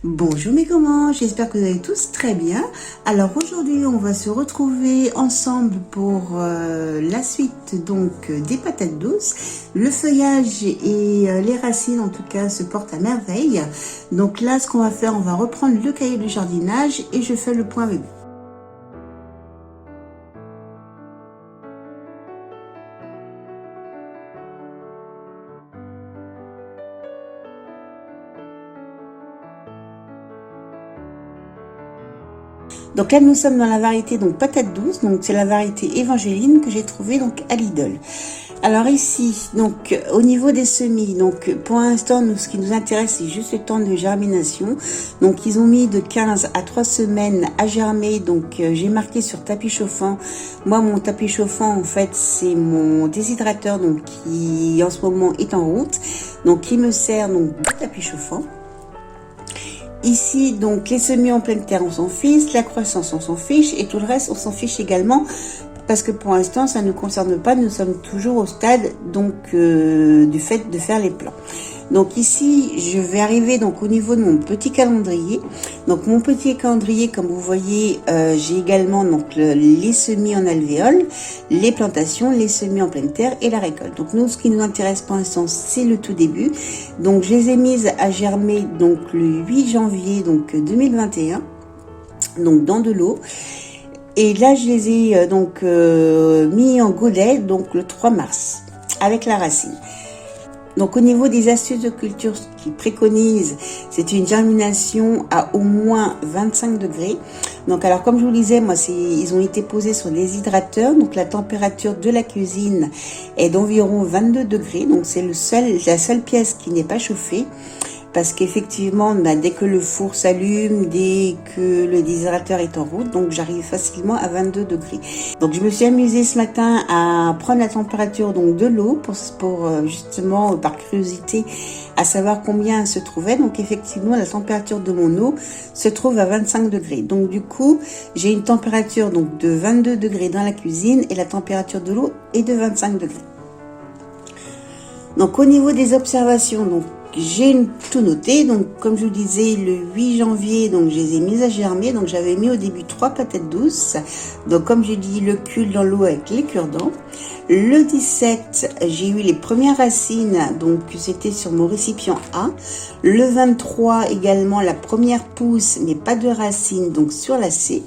Bonjour mes comment, j'espère que vous allez tous très bien. Alors aujourd'hui on va se retrouver ensemble pour la suite donc des patates douces. Le feuillage et les racines en tout cas se portent à merveille. Donc là ce qu'on va faire, on va reprendre le cahier de jardinage et je fais le point avec vous. Donc là nous sommes dans la variété donc patate douce, donc c'est la variété évangéline que j'ai trouvée donc à Lidl. Alors ici donc au niveau des semis, donc pour l'instant nous ce qui nous intéresse c'est juste le temps de germination. Donc ils ont mis de 15 à 3 semaines à germer, donc j'ai marqué sur tapis chauffant. Moi mon tapis chauffant en fait c'est mon déshydrateur donc qui en ce moment est en route, donc qui me sert donc de tapis chauffant. Ici, donc, les semis en pleine terre, on s'en fiche, la croissance, on s'en fiche, et tout le reste, on s'en fiche également, parce que pour l'instant, ça ne nous concerne pas, nous sommes toujours au stade, donc, du fait de faire les plants. Donc ici, je vais arriver donc au niveau de mon petit calendrier. Donc mon petit calendrier, comme vous voyez, j'ai également donc les semis en alvéole, les plantations, les semis en pleine terre et la récolte. Donc nous, ce qui nous intéresse pour l'instant, c'est le tout début. Donc je les ai mises à germer donc le 8 janvier donc 2021, donc dans de l'eau. Et là, je les ai donc mis en godet donc le 3 mars avec la racine. Donc au niveau des astuces de culture, ce qu'ils préconisent, c'est une germination à au moins 25 degrés. Donc alors comme je vous le disais, moi ils ont été posés sur les hydrateurs. Donc la température de la cuisine est d'environ 22 degrés. Donc c'est la seule pièce qui n'est pas chauffée. Parce qu'effectivement, dès que le four s'allume, dès que le déshydrateur est en route, donc j'arrive facilement à 22 degrés. Donc je me suis amusée ce matin à prendre la température donc de l'eau pour justement par curiosité à savoir combien elle se trouvait. Donc effectivement, la température de mon eau se trouve à 25 degrés. Donc du coup, j'ai une température donc de 22 degrés dans la cuisine et la température de l'eau est de 25 degrés. Donc au niveau des observations, donc j'ai tout noté. Donc comme je vous disais, le 8 janvier, donc je les ai mises à germer. Donc j'avais mis au début 3 patates douces. Donc comme j'ai dit, le cul dans l'eau avec les cure-dents. Le 17, j'ai eu les premières racines, donc c'était sur mon récipient A. Le 23 également, la première pousse, mais pas de racines, donc sur la C.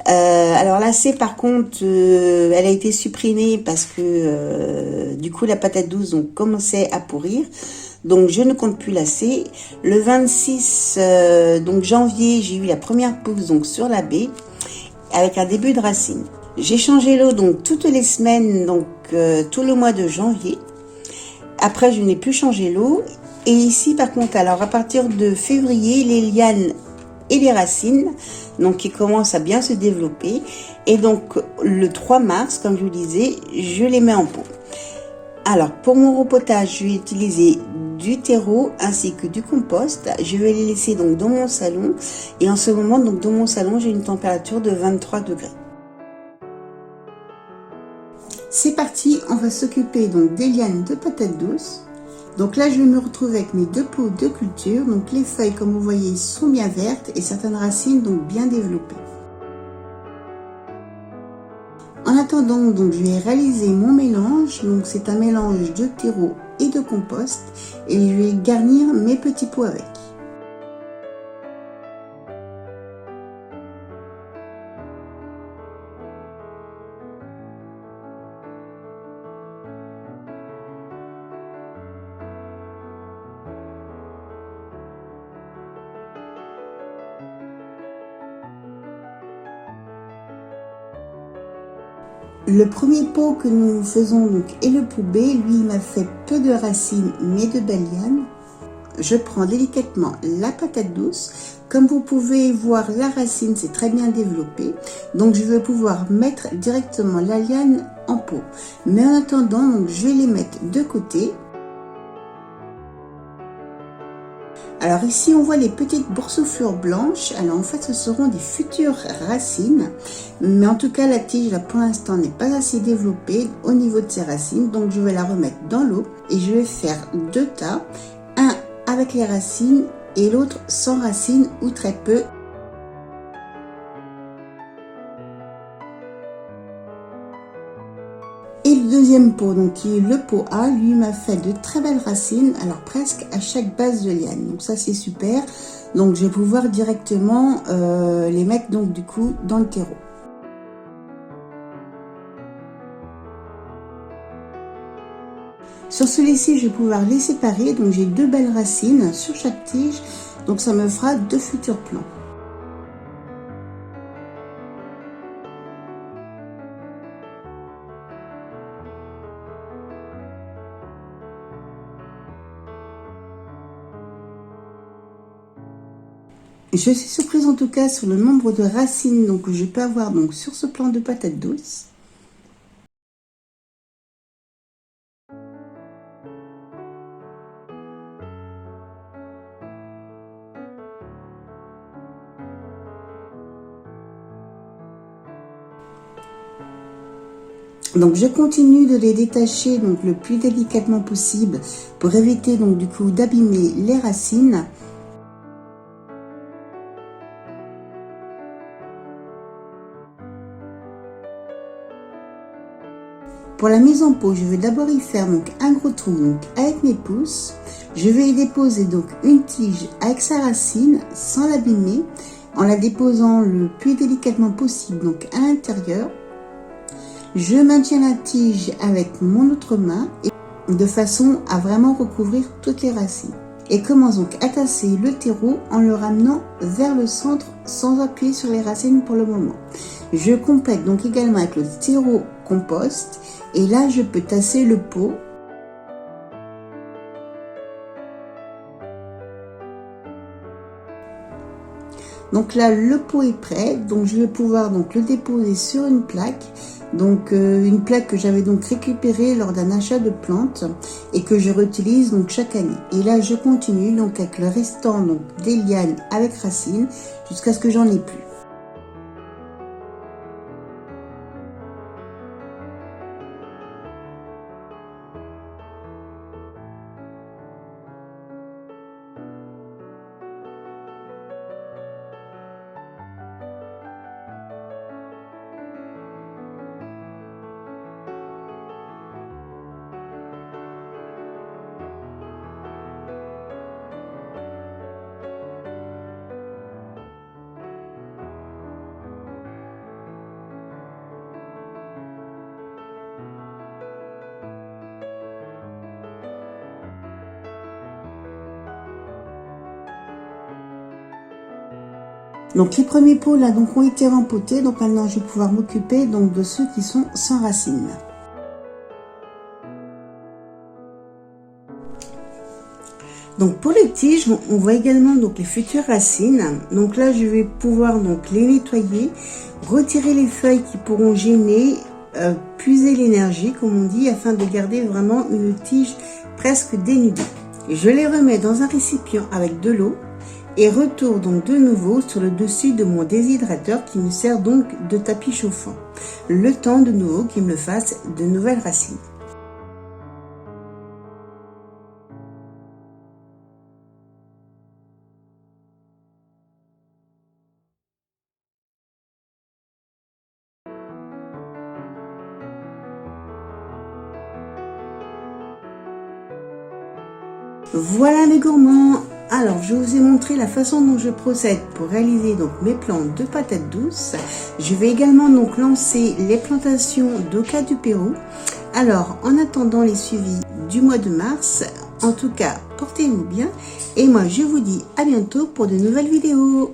Alors la C par contre, elle a été supprimée parce que du coup la patate douce donc commençait à pourrir. Donc je ne compte plus la C. Le 26 donc janvier, j'ai eu la première pousse donc sur la B avec un début de racine. J'ai changé l'eau donc toutes les semaines, donc tout le mois de janvier. Après je n'ai plus changé l'eau. Et ici par contre, alors à partir de février, les lianes et les racines donc qui commencent à bien se développer, et donc le 3 mars comme je vous disais, je les mets en pot. Alors pour mon repotage, je vais utiliser du terreau ainsi que du compost. Je vais les laisser donc dans mon salon, et en ce moment donc dans mon salon j'ai une température de 23 degrés. C'est parti, on va s'occuper donc des lianes de patates douces. Donc là, je vais me retrouver avec mes 2 pots de culture. Donc les feuilles, comme vous voyez, sont bien vertes et certaines racines donc bien développées. En attendant, donc je vais réaliser mon mélange. Donc c'est un mélange de terreau et de compost, et je vais garnir mes petits pots avec. Le premier pot que nous faisons donc est le pot B. Lui, il m'a fait peu de racines mais de belles lianes. Je prends délicatement la patate douce. Comme vous pouvez voir, la racine s'est très bien développée. Donc je vais pouvoir mettre directement la liane en pot. Mais en attendant, donc, je vais les mettre de côté. Alors ici on voit les petites boursouflures blanches. Alors en fait ce seront des futures racines, mais en tout cas la tige là pour l'instant n'est pas assez développée au niveau de ses racines, donc je vais la remettre dans l'eau et je vais faire 2 tas, un avec les racines et l'autre sans racines ou très peu. Et le deuxième pot, donc qui est le pot A, lui m'a fait de très belles racines, alors presque à chaque base de liane. Donc ça c'est super. Donc je vais pouvoir directement les mettre donc du coup dans le terreau. Sur celui-ci, je vais pouvoir les séparer. Donc j'ai deux belles racines sur chaque tige. Donc ça me fera deux futurs plants. Je suis surprise en tout cas sur le nombre de racines donc, que je peux avoir donc, sur ce plant de patates douces. Donc je continue de les détacher donc, le plus délicatement possible pour éviter donc du coup d'abîmer les racines. Pour la mise en pot, je vais d'abord y faire donc un gros trou donc avec mes pouces. Je vais y déposer donc une tige avec sa racine sans l'abîmer, en la déposant le plus délicatement possible donc à l'intérieur. Je maintiens la tige avec mon autre main et de façon à vraiment recouvrir toutes les racines. Et commence donc à tasser le terreau en le ramenant vers le centre sans appuyer sur les racines pour le moment. Je complète donc également avec le terreau compost et là je peux tasser le pot. Donc là le pot est prêt, donc je vais pouvoir donc le déposer sur une plaque. Donc une plaque que j'avais donc récupérée lors d'un achat de plantes et que je réutilise donc chaque année. Et là je continue donc avec le restant donc des lianes avec racines jusqu'à ce que j'en ai plus. Donc les premiers pots là donc ont été rempotés, donc maintenant je vais pouvoir m'occuper donc de ceux qui sont sans racines. Donc pour les tiges, on voit également donc les futures racines. Donc là je vais pouvoir donc les nettoyer, retirer les feuilles qui pourront gêner, puiser l'énergie comme on dit, afin de garder vraiment une tige presque dénudée. Je les remets dans un récipient avec de l'eau et retourne donc de nouveau sur le dessus de mon déshydrateur qui me sert donc de tapis chauffant. Le temps de nouveau qu'il me fasse de nouvelles racines. Voilà mes gourmands. Alors je vous ai montré la façon dont je procède pour réaliser donc mes plants de patates douces. Je vais également donc lancer les plantations d'Oca du Pérou. Alors en attendant les suivis du mois de mars, en tout cas portez-vous bien et moi je vous dis à bientôt pour de nouvelles vidéos.